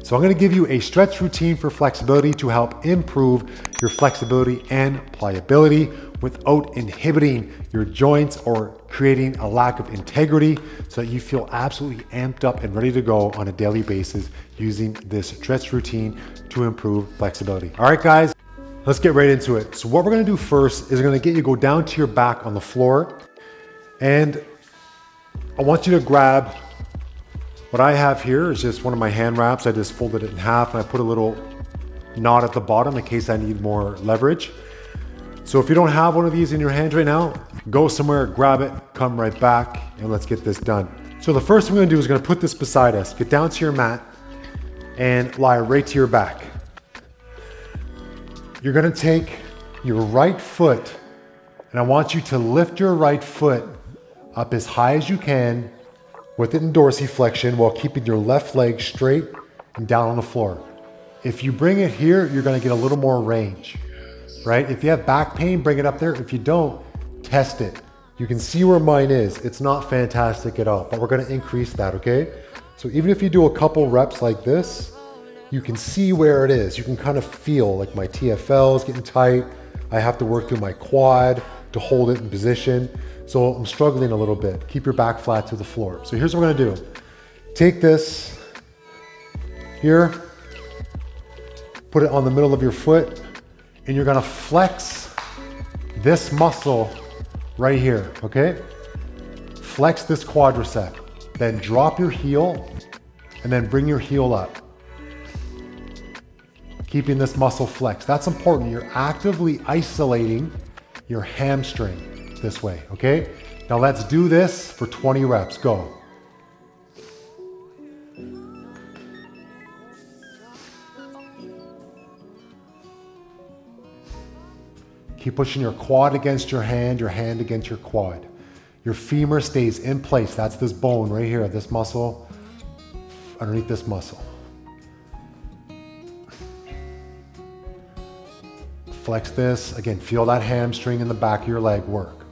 So I'm gonna give you a stretch routine for flexibility to help improve your flexibility and pliability without inhibiting your joints or creating a lack of integrity, so that you feel absolutely amped up and ready to go on a daily basis using this stretch routine to improve flexibility. All right, guys, let's get right into it. So what we're gonna do first is gonna get you go down to your back on the floor, and I want you to grab what I have here is just one of my hand wraps. I just folded it in half and I put a little knot at the bottom in case I need more leverage. So if you don't have one of these in your hands right now, go somewhere, grab it, come right back, and let's get this done. So the first thing we're gonna do is gonna put this beside us. Get down to your mat and lie right to your back. You're gonna take your right foot, and I want you to lift your right foot up as high as you can with it in dorsiflexion while keeping your left leg straight and down on the floor. If you bring it here, you're gonna get a little more range, right? If you have back pain, bring it up there. If you don't, test it. You can see where mine is. It's not fantastic at all, but we're gonna increase that, okay? So even if you do a couple reps like this, you can see where it is. You can kind of feel like my TFL is getting tight. I have to work through my quad to hold it in position. So I'm struggling a little bit. Keep your back flat to the floor. So here's what we're gonna do. Take this here, put it on the middle of your foot, and you're gonna flex this muscle right here, okay? Flex this quadricep. Then drop your heel, and then bring your heel up. Keeping this muscle flexed. That's important. You're actively isolating your hamstring this way, okay? Now let's do this for 20 reps. Go. Keep pushing your quad against your hand against your quad. Your femur stays in place. That's this bone right here, this muscle, underneath this muscle. Flex this. Again, feel that hamstring in the back of your leg work.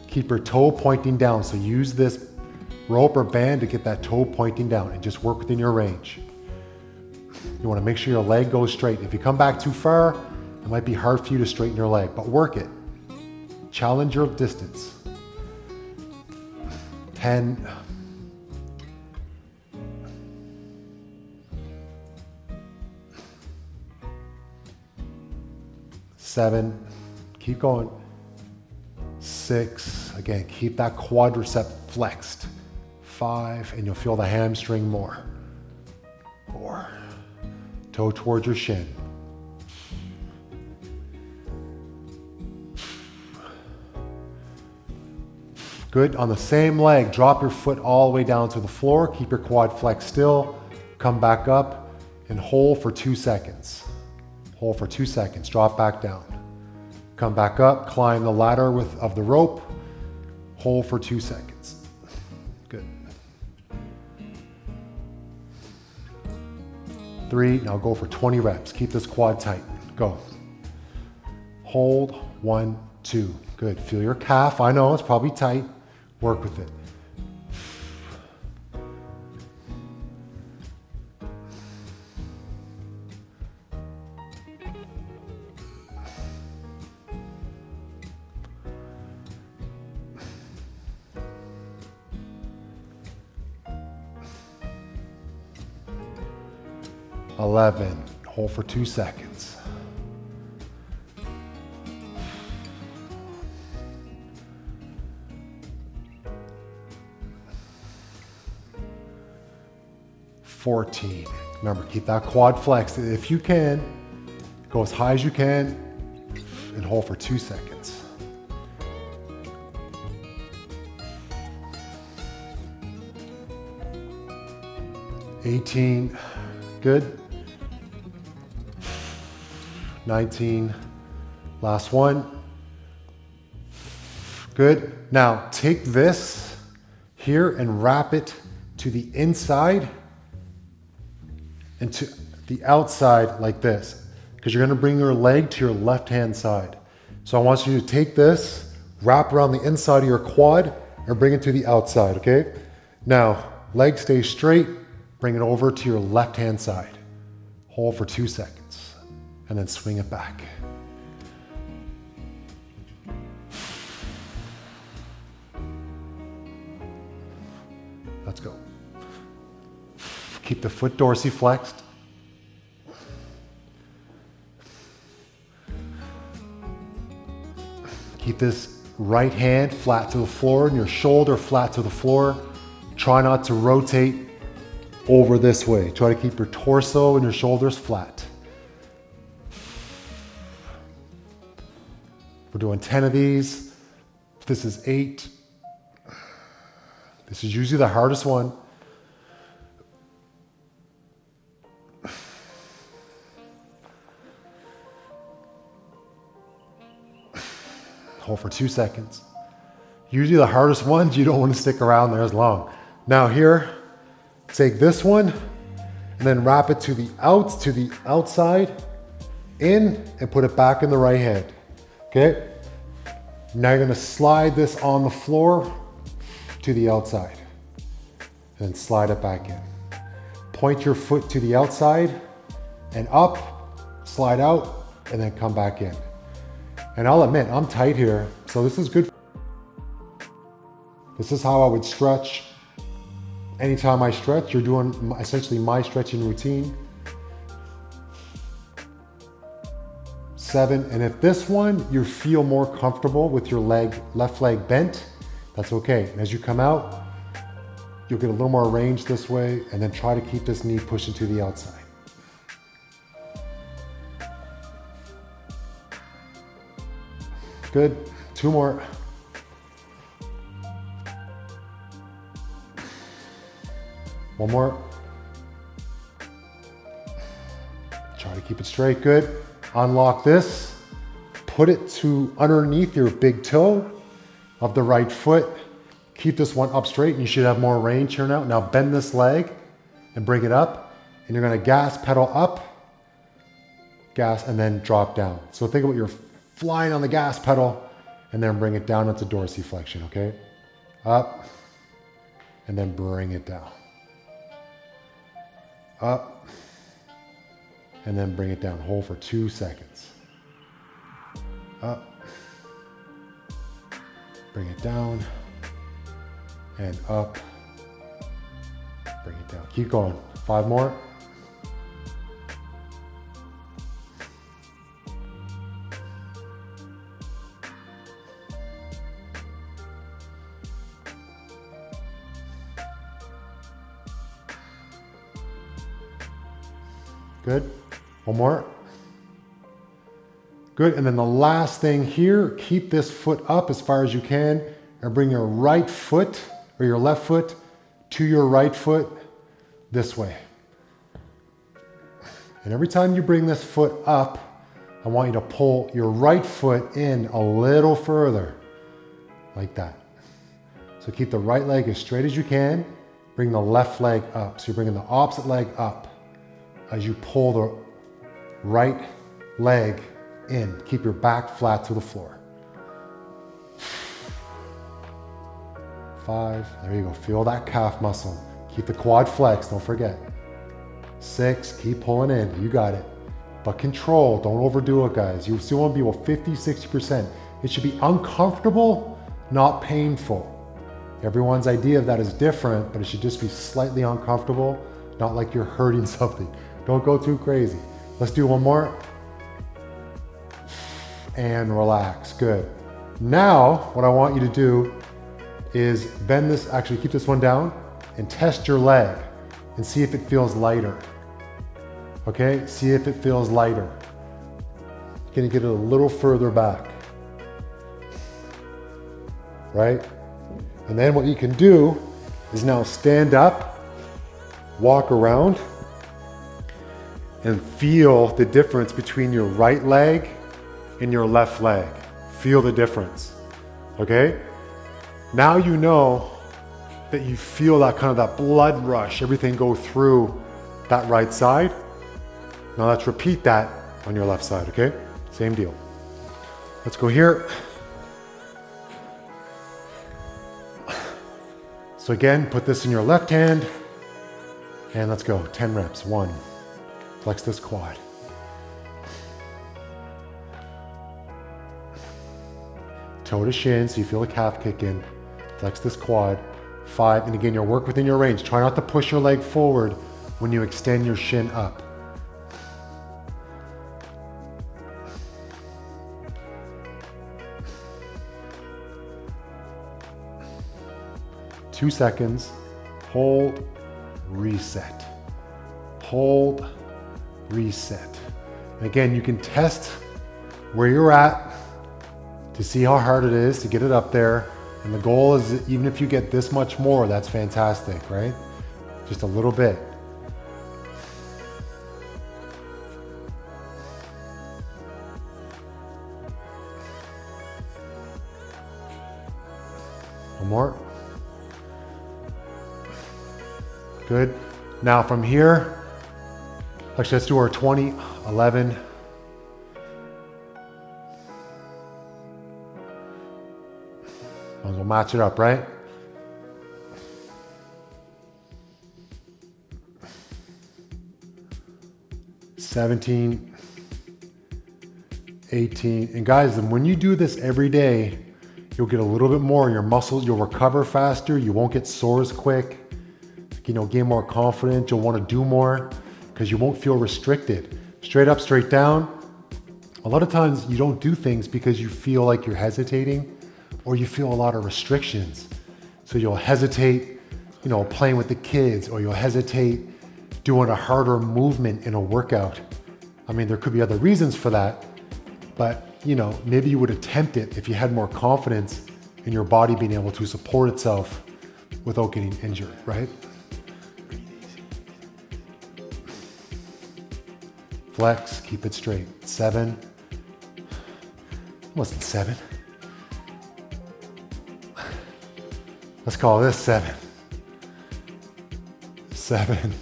Keep your toe pointing down. So use this rope or band to get that toe pointing down and just work within your range. You want to make sure your leg goes straight. If you come back too far, it might be hard for you to straighten your leg, but work it. Challenge your distance. 10. 7, keep going. 6, again, keep that quadricep flexed. 5, and you'll feel the hamstring more. 4, toe towards your shin. 5. Good, on the same leg, drop your foot all the way down to the floor. Keep your quad flexed still. Come back up and hold for 2 seconds. Hold for 2 seconds, drop back down. Come back up, climb the ladder of the rope, hold for 2 seconds. Good. 3, now go for 20 reps. Keep this quad tight, go. Hold, 1, 2, good. Feel your calf, I know it's probably tight, work with it. 11, hold for 2 seconds. 14, remember, keep that quad flexed. If you can, go as high as you can and hold for 2 seconds. 18, good. 19, last one. Good. Now take this here and wrap it to the inside and to the outside like this, because you're going to bring your leg to your left hand side. So I want you to take this, wrap around the inside of your quad and bring it to the outside, okay? Now, leg stays straight, bring it over to your left hand side. Hold for 2 seconds, and then swing it back. Let's go. Keep the foot dorsiflexed. Keep this right hand flat to the floor and your shoulder flat to the floor. Try not to rotate over this way. Try to keep your torso and your shoulders flat. We're doing 10 of these. This is 8. This is usually the hardest one. Hold for 2 seconds. Usually the hardest ones, you don't want to stick around there as long. Now here, take this one and then wrap it to the outside, in, and put it back in the right hand. Okay? Now you're gonna slide this on the floor to the outside and then slide it back in. Point your foot to the outside and up, slide out, and then come back in. And I'll admit, I'm tight here, so this is good. This is how I would stretch. Anytime I stretch, you're doing essentially my stretching routine. 7, and if this one, you feel more comfortable with your left leg bent, that's okay. And as you come out, you'll get a little more range this way, and then try to keep this knee pushing to the outside. Good, 2 more. One more. Try to keep it straight, good. Unlock this, put it to underneath your big toe of the right foot. Keep this one up straight and you should have more range here now. Now bend this leg and bring it up, and you're gonna gas pedal up, gas, and then drop down. So think about you're flying on the gas pedal and then bring it down into dorsiflexion, okay? Up, and then bring it down. Up, and then bring it down. Hold for 2 seconds. Up, bring it down, and up, bring it down. Keep going. 5 more. Good. One more. Good. And then the last thing here, keep this foot up as far as you can and bring your right foot or your left foot to your right foot this way. And every time you bring this foot up, I want you to pull your right foot in a little further, like that. So keep the right leg as straight as you can. Bring the left leg up. So you're bringing the opposite leg up as you pull the right leg in. Keep your back flat to the floor. 5, there you go. Feel that calf muscle. Keep the quad flexed, don't forget. 6, keep pulling in, you got it. But control, don't overdo it, guys. You still want to be about 50, 60%. It should be uncomfortable, not painful. Everyone's idea of that is different, but it should just be slightly uncomfortable, not like you're hurting something. Don't go too crazy. Let's do one more. And relax, good. Now, what I want you to do is bend this, actually keep this one down and test your leg and see if it feels lighter. Okay, see if it feels lighter. Can you get it a little further back? Right? And then what you can do is now stand up, walk around, and feel the difference between your right leg and your left leg. Feel the difference, okay? Now you know that you feel that kind of that blood rush, everything go through that right side. Now let's repeat that on your left side, okay? Same deal. Let's go here. So again, put this in your left hand and let's go, 10 reps. 1, Flex this quad. Toe to shin, so you feel the calf kick in. Flex this quad. 5, and again, you'll work within your range. Try not to push your leg forward when you extend your shin up. Two seconds. Hold, reset. Hold, reset. And again, you can test where you're at to see how hard it is to get it up there. And the goal is, even if you get this much more, that's fantastic, right? Just a little bit. One more. Good. Now from here, actually let's do our 20, 11. We'll match it up, right? $17, $18. And guys, when you do this every day, you'll get a little bit more in your muscles. You'll recover faster. You won't get sore as quick. Gain more confidence. You'll want to do more because you won't feel restricted. Straight up, straight down. A lot of times you don't do things because you feel like you're hesitating or you feel a lot of restrictions. So you'll hesitate, playing with the kids, or you'll hesitate doing a harder movement in a workout. I mean, there could be other reasons for that, but maybe you would attempt it if you had more confidence in your body being able to support itself without getting injured, right? Flex, keep it straight. 7. Wasn't 7. Let's call this 7. 7.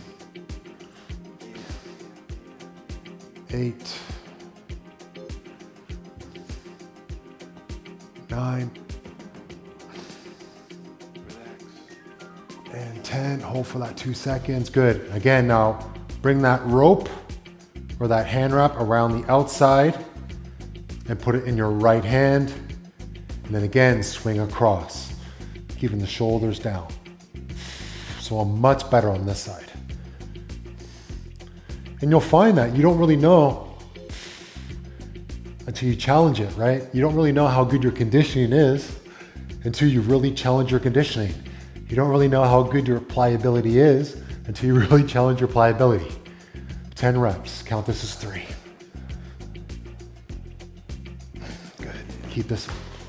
8. 9. And 10. Hold for that 2 seconds. Good. Again, now bring that rope or that hand wrap around the outside and put it in your right hand. And then again, swing across, keeping the shoulders down. So I'm much better on this side. And you'll find that you don't really know until you challenge it, right? You don't really know how good your conditioning is until you really challenge your conditioning. You don't really know how good your pliability is until you really challenge your pliability. 10 reps, count this as 3. Good, keep this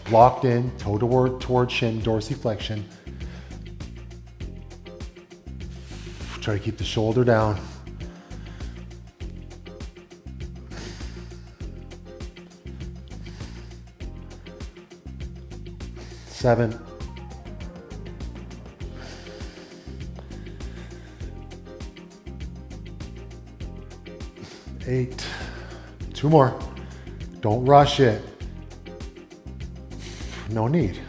locked in, toe toward shin, dorsiflexion. Try to keep the shoulder down. Seven. 8. 2 more. Don't rush it. No need.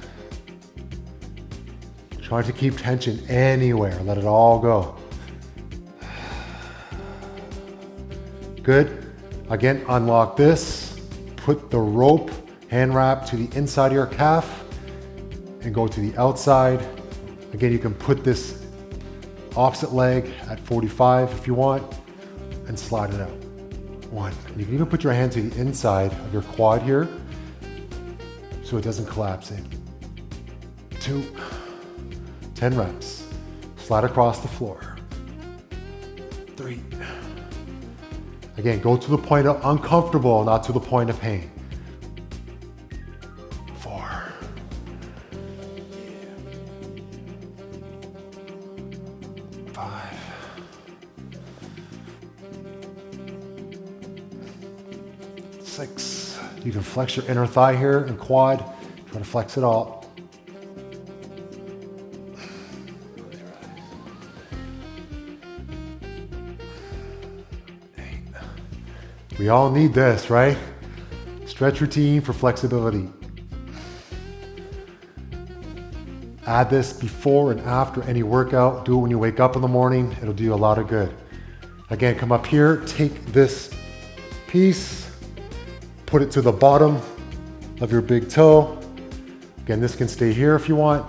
Try to keep tension anywhere. Let it all go. Good. Again, unlock this. Put the rope hand wrap to the inside of your calf and go to the outside. Again, you can put this opposite leg at 45 if you want and slide it out. 1. You can even put your hand to the inside of your quad here so it doesn't collapse in. 2. 10 reps. Slide across the floor. 3. Again, go to the point of uncomfortable, not to the point of pain. 4. 5. 6. You can flex your inner thigh here and quad. Try to flex it all. 8. We all need this, right? Stretch routine for flexibility. Add this before and after any workout. Do it when you wake up in the morning. It'll do you a lot of good. Again, come up here, take this piece, put it to the bottom of your big toe. Again, this can stay here if you want.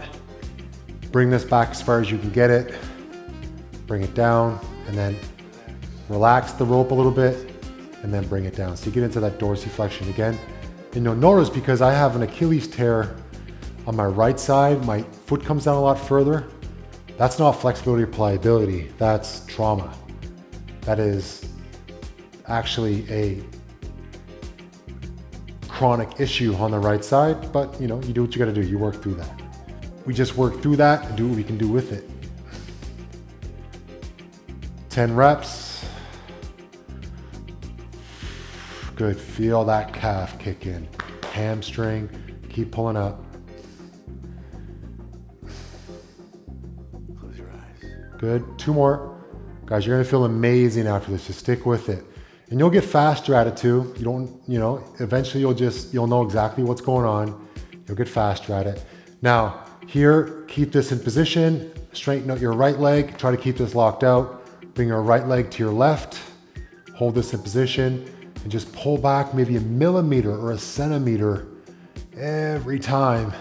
Bring this back as far as you can get it. Bring it down, and then relax the rope a little bit, and then bring it down. So you get into that dorsiflexion again. And you'll notice, because I have an Achilles tear on my right side, my foot comes down a lot further. That's not flexibility or pliability, that's trauma. That is actually a chronic issue on the right side, but you do what you gotta do, you work through that. We just work through that and do what we can do with it. 10 reps. Good, feel that calf kick in. Hamstring, keep pulling up. Close your eyes. Good, 2 more. Guys, you're gonna feel amazing after this, just stick with it. And you'll get faster at it too. Eventually you'll know exactly what's going on. You'll get faster at it. Now, here, keep this in position, straighten out your right leg, try to keep this locked out. Bring your right leg to your left, hold this in position, and just pull back maybe a millimeter or a centimeter every time.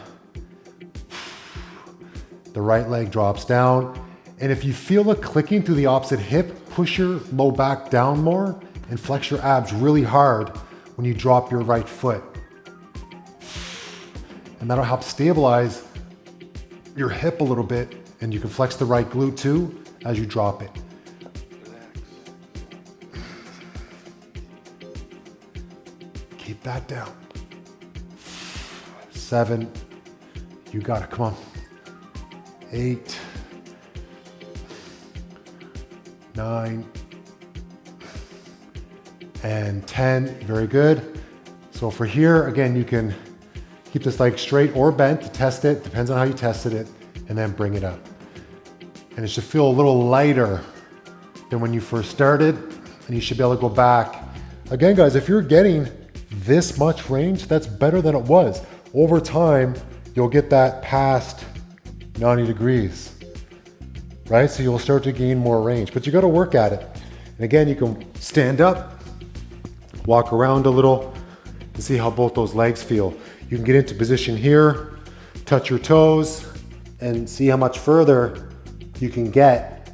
The right leg drops down. And if you feel it clicking through the opposite hip, push your low back down more and flex your abs really hard when you drop your right foot. And that'll help stabilize your hip a little bit, and you can flex the right glute too as you drop it. Relax. Keep that down. 7, you got it, come on. 8, 9, and 10, very good. So for here, again, you can keep this leg straight or bent to test it, depends on how you tested it, and then bring it up. And it should feel a little lighter than when you first started, and you should be able to go back. Again, guys, if you're getting this much range, that's better than it was. Over time, you'll get that past 90 degrees, right? So you'll start to gain more range, but you gotta work at it. And again, you can stand up, walk around a little, and see how both those legs feel. You can get into position here, touch your toes, and see how much further you can get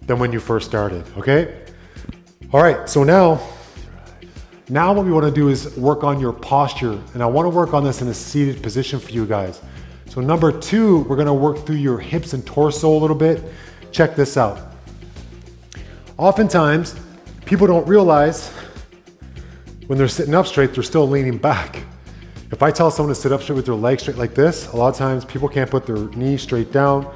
than when you first started, okay? All right, so now what we wanna do is work on your posture, and I wanna work on this in a seated position for you guys. So number 2, we're gonna work through your hips and torso a little bit. Check this out. Oftentimes, people don't realize when they're sitting up straight, they're still leaning back. If I tell someone to sit up straight with their legs straight like this, a lot of times people can't put their knees straight down.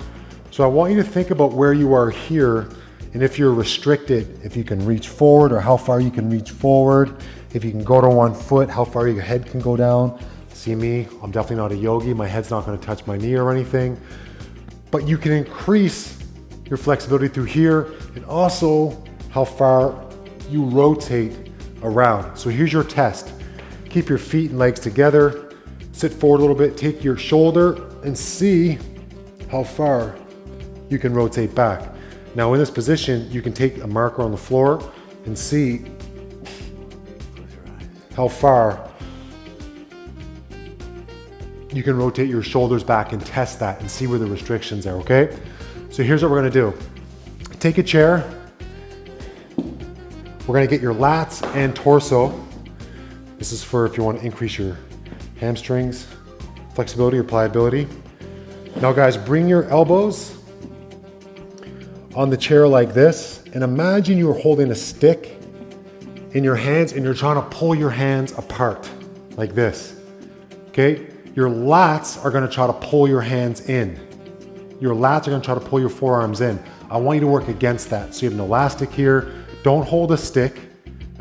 So I want you to think about where you are here, and if you're restricted, if you can reach forward or how far you can reach forward, if you can go to one foot, how far your head can go down. See me, I'm definitely not a yogi. My head's not gonna touch my knee or anything, but you can increase your flexibility through here, and also how far you rotate around. So here's your test. Keep your feet and legs together, sit forward a little bit, take your shoulder and see how far you can rotate back. Now in this position, you can take a marker on the floor and see how far you can rotate your shoulders back, and test that and see where the restrictions are, okay? So here's what we're gonna do. Take a chair. We're gonna get your lats and torso. This is for if you want to increase your hamstrings, flexibility or pliability. Now guys, bring your elbows on the chair like this, and imagine you're holding a stick in your hands and you're trying to pull your hands apart like this, okay? Your lats are gonna try to pull your hands in. Your lats are gonna try to pull your forearms in. I want you to work against that. So you have an elastic here. Don't hold a stick,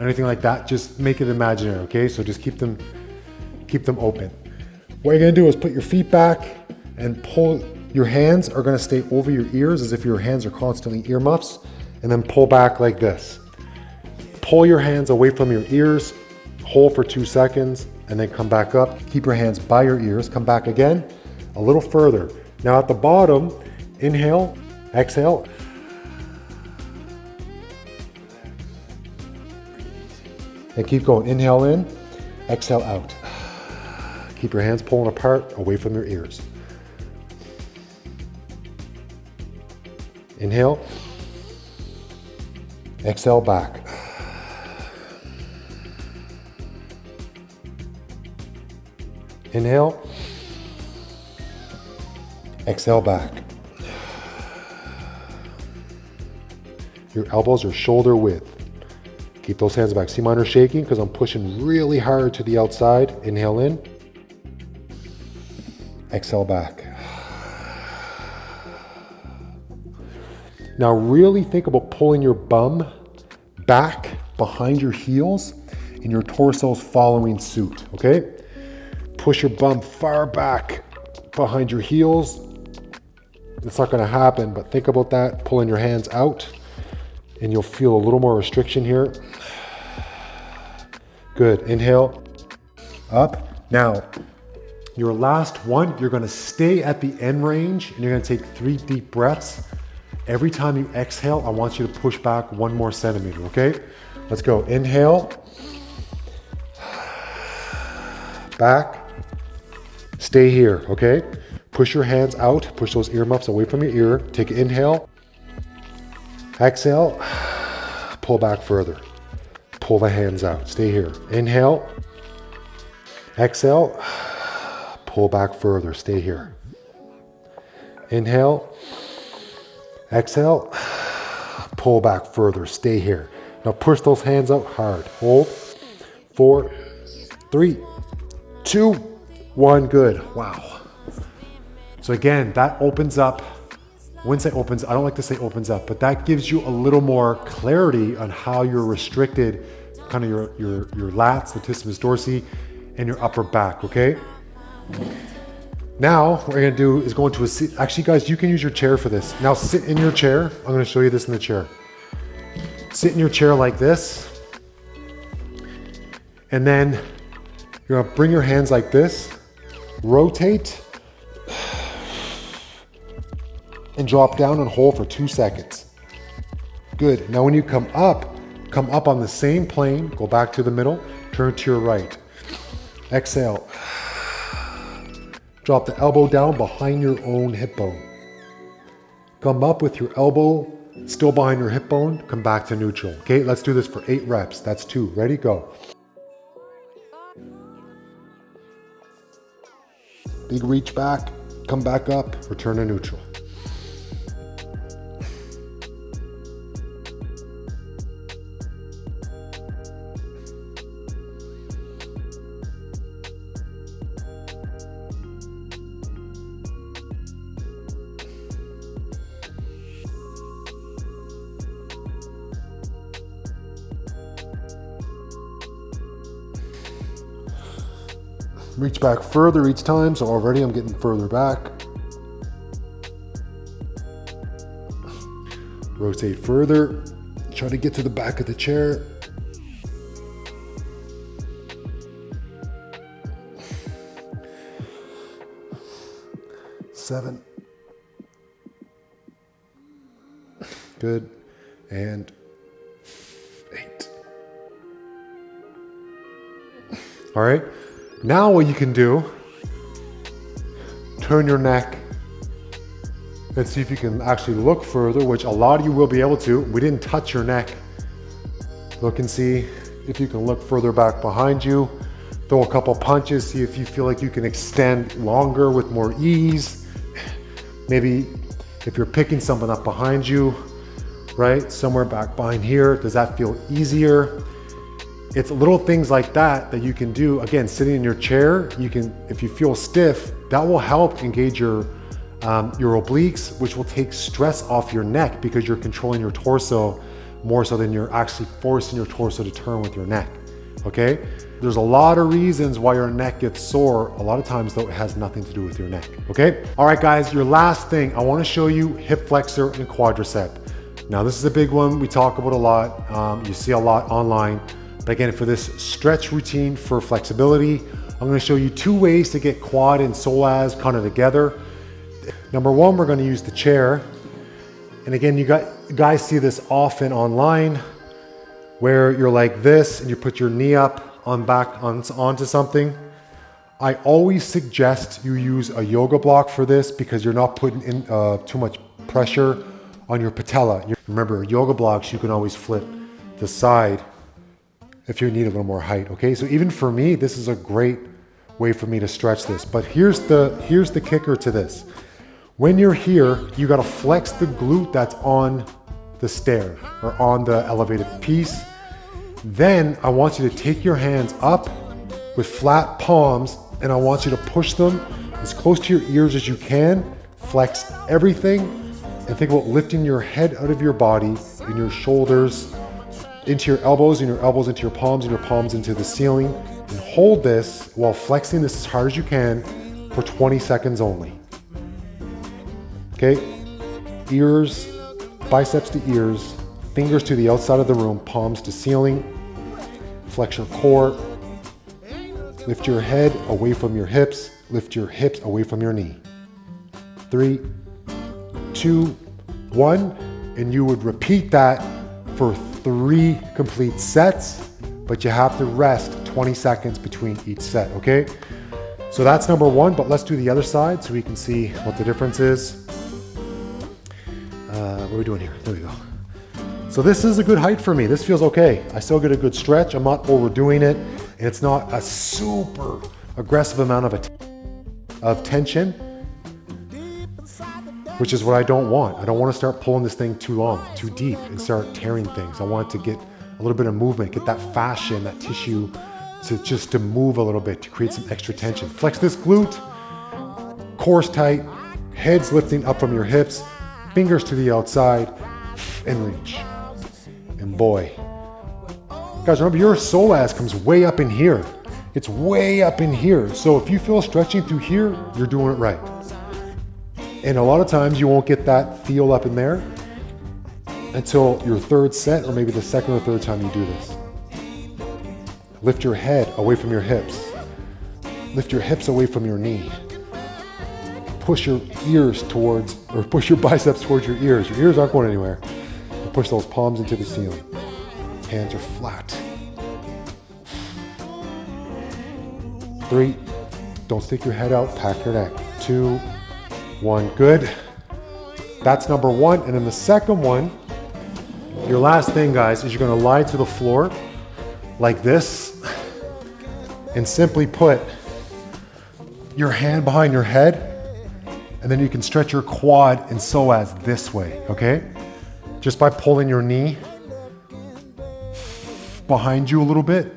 anything like that. Just make it imaginary, okay? So just keep them open. What you're gonna do is put your feet back and pull. Your hands are gonna stay over your ears as if your hands are constantly earmuffs, and then pull back like this. Pull your hands away from your ears, hold for 2 seconds, and then come back up. Keep your hands by your ears, come back again, a little further. Now at the bottom, inhale, exhale. And keep going. Inhale in, exhale out. Keep your hands pulling apart, away from your ears. Inhale, exhale back. Inhale, exhale back. Your elbows are shoulder width. Keep those hands back. See mine are shaking because I'm pushing really hard to the outside. Inhale in, exhale back. Now really think about pulling your bum back behind your heels and your torso's following suit, okay? Push your bum far back behind your heels. It's not gonna happen, but think about that. Pulling your hands out and you'll feel a little more restriction here. Good, inhale, up. Now, your last one, you're gonna stay at the end range and you're gonna take 3 deep breaths. Every time you exhale, I want you to push back 1 more centimeter, okay? Let's go, inhale, back, stay here, okay? Push your hands out, push those earmuffs away from your ear. Take an inhale, exhale, pull back further. Pull the hands out, stay here. Inhale, exhale, pull back further, stay here. Inhale, exhale, pull back further, stay here. Now push those hands out hard. Hold, 4, 3, 2, 1, good, wow. So again, that opens up, when I say opens, I don't like to say opens up, but that gives you a little more clarity on how you're restricted, kind of your lats, latissimus dorsi, and your upper back, okay? Now, what we're gonna do is go into a seat. Actually, guys, you can use your chair for this. Now sit in your chair. I'm gonna show you this in the chair. Sit in your chair like this. And then you're gonna bring your hands like this, rotate, and drop down and hold for 2 seconds. Good, now when you come up on the same plane, go back to the middle, turn to your right. Exhale. Drop the elbow down behind your own hip bone. Come up with your elbow still behind your hip bone, come back to neutral. Okay, let's do this for 8 reps. That's 2, ready, go. Big reach back, come back up, return to neutral. Reach back further each time, so already I'm getting further back. Rotate further, try to get to the back of the chair. Seven. Good, and 8. All right. Now what you can do, turn your neck and see if you can actually look further, which a lot of you will be able to. We didn't touch your neck. Look and see if you can look further back behind you. Throw a couple punches, see if you feel like you can extend longer with more ease. Maybe if you're picking something up behind you, right? Somewhere back behind here, does that feel easier? It's little things like that that you can do. Again, sitting in your chair, you can, if you feel stiff, that will help engage your obliques, which will take stress off your neck because you're controlling your torso more so than you're actually forcing your torso to turn with your neck, okay? There's a lot of reasons why your neck gets sore. A lot of times though, it has nothing to do with your neck, okay? All right, guys, your last thing, I wanna show you hip flexor and quadricep. Now, this is a big one we talk about a lot. You see a lot online. But again, for this stretch routine for flexibility, I'm gonna show you 2 ways to get quad and SOAS kind of together. Number 1, we're gonna use the chair. And again, you guys see this often online. where you're like this and you put your knee up onto something. I always suggest you use a yoga block for this because you're not putting in too much pressure on your patella. Remember, yoga blocks, you can always flip the side if you need a little more height, okay? So even for me, this is a great way for me to stretch this. But here's the kicker to this. When you're here, you gotta flex the glute that's on the stair or on the elevated piece. Then I want you to take your hands up with flat palms and I want you to push them as close to your ears as you can. Flex everything and think about lifting your head out of your body and your shoulders into your elbows and your elbows into your palms and your palms into the ceiling. And hold this while flexing this as hard as you can for 20 seconds only. Okay, ears, biceps to ears, fingers to the outside of the room, palms to ceiling. Flex your core. Lift your head away from your hips. Lift your hips away from your knee. 3, 2, 1. And you would repeat that for 3 complete sets, but you have to rest 20 seconds between each set, okay? So that's number 1, but let's do the other side so we can see what the difference is. What are we doing here? There we go. So this is a good height for me. This feels okay. I still get a good stretch. I'm not overdoing it. And it's not a super aggressive amount of tension, which is what I don't want. I don't want to start pulling this thing too long, too deep and start tearing things. I want it to get a little bit of movement, get that fascia and that tissue to move a little bit, to create some extra tension. Flex this glute, core's tight, head's lifting up from your hips, fingers to the outside, and reach. And boy, guys, remember your SOAS comes way up in here. It's way up in here. So if you feel stretching through here, you're doing it right. And a lot of times you won't get that feel up in there until your 3rd set or maybe the 2nd or 3rd time you do this. Lift your head away from your hips. Lift your hips away from your knee. Push your ears towards, or push your biceps towards your ears. Your ears aren't going anywhere. And push those palms into the ceiling. Hands are flat. 3, don't stick your head out, pack your neck. 2, 1, good. That's number 1. And then the second one, your last thing, guys, is you're gonna lie to the floor like this and simply put your hand behind your head, and then you can stretch your quad and psoas this way, okay? Just by pulling your knee behind you a little bit.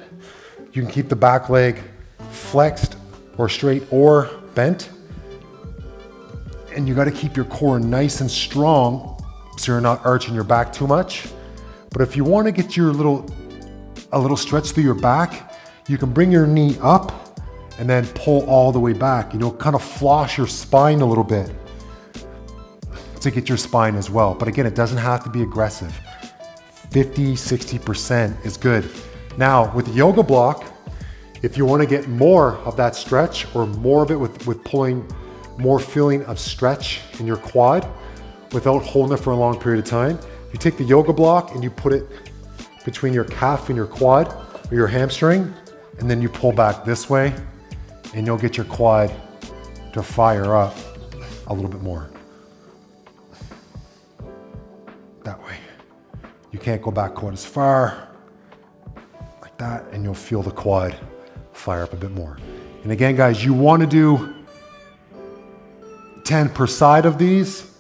You can keep the back leg flexed or straight or bent. And you gotta keep your core nice and strong so you're not arching your back too much. But if you wanna get a little stretch through your back, you can bring your knee up and then pull all the way back. Kind of floss your spine a little bit to get your spine as well. But again, it doesn't have to be aggressive. 50, 60% is good. Now, with the yoga block, if you want to get more of that stretch or more of it with pulling, more feeling of stretch in your quad without holding it for a long period of time, you take the yoga block and you put it between your calf and your quad or your hamstring, and then you pull back this way, and you'll get your quad to fire up a little bit more. That way. You can't go back quite as far, like that, and you'll feel the quad fire up a bit more. And again, guys, you want to do 10 per side of these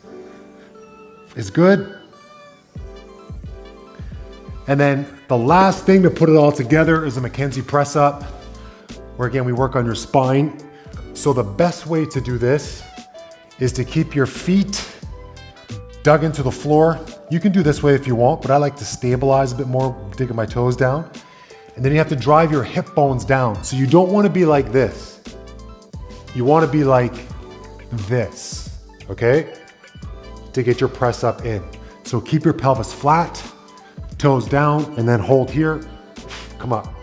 is good. And then the last thing to put it all together is a McKenzie press up, where again, we work on your spine. So the best way to do this is to keep your feet dug into the floor. You can do this way if you want, but I like to stabilize a bit more, digging my toes down. And then you have to drive your hip bones down. So you don't want to be like this. You want to be like this, okay? To get your press up in. So keep your pelvis flat, toes down, and then hold here. Come up.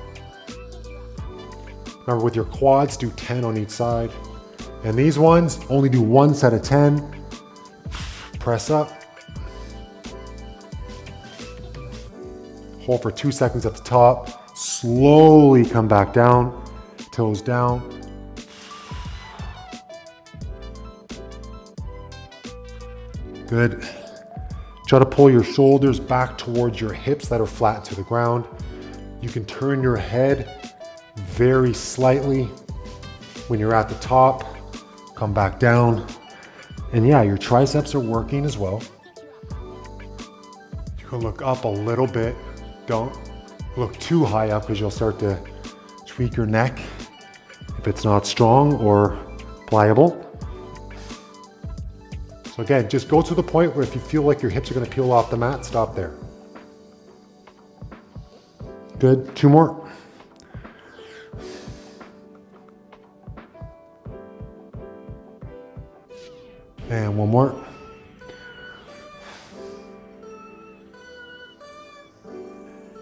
Remember, with your quads, do 10 on each side. And these ones, only do 1 set of 10. Press up. hold for 2 seconds at the top. Slowly come back down, toes down. Good. Try to pull your shoulders back towards your hips that are flat to the ground. You can turn your head very slightly when you're at the top. Come back down. And yeah, your triceps are working as well. You can look up a little bit. Don't look too high up because you'll start to tweak your neck if it's not strong or pliable. So again, just go to the point where if you feel like your hips are going to peel off the mat, stop there. Good. 2 more. And 1 more.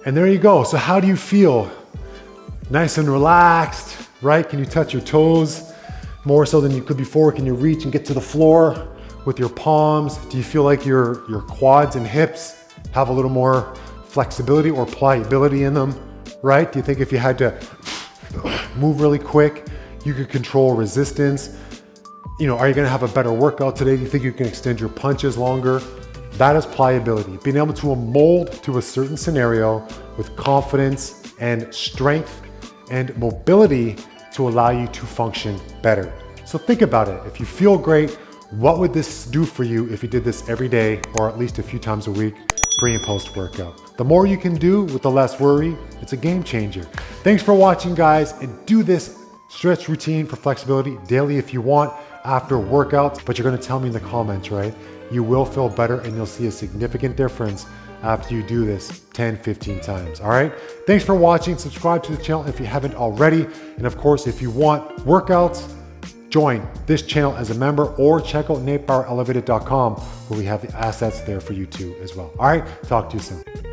And there you go. So how do you feel? Nice and relaxed, right? Can you touch your toes more so than you could before? Can you reach and get to the floor with your palms? Do you feel like your quads and hips have a little more flexibility or pliability in them, right? Do you think if you had to move really quick, you could control resistance? You know, are you gonna have a better workout today? Do you think you can extend your punches longer? That is pliability, being able to mold to a certain scenario with confidence and strength and mobility to allow you to function better. So think about it. If you feel great, what would this do for you if you did this every day or at least a few times a week, pre and post workout? The more you can do with the less worry, it's a game changer. Thanks for watching, guys, and do this stretch routine for flexibility daily if you want after workouts, but you're gonna tell me in the comments, right? You will feel better and you'll see a significant difference after you do this 10, 15 times, all right? Thanks for watching. Subscribe to the channel if you haven't already. And of course, if you want workouts, join this channel as a member or check out NateBauerElevated.com where we have the assets there for you too as well. All right, talk to you soon.